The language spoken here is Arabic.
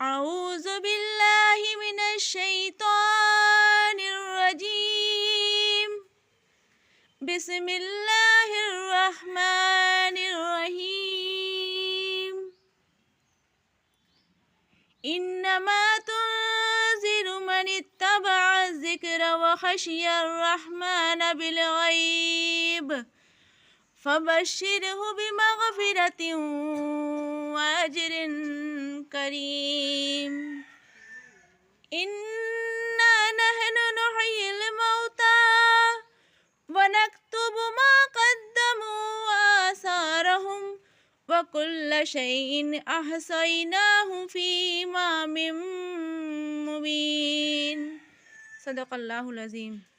أعوذ بالله من الشيطان الرجيم. بسم الله الرحمن الرحيم. إنما تنذر من اتبع الذكر وخشي الرحمن بالغيب فبشره بمغفرة وأجر كريم. إنا نحن نحيي الموتى ونكتب ما قدموا وآثارهم وكل شيء أحصيناه في إمام مبين. صدق الله العظيم.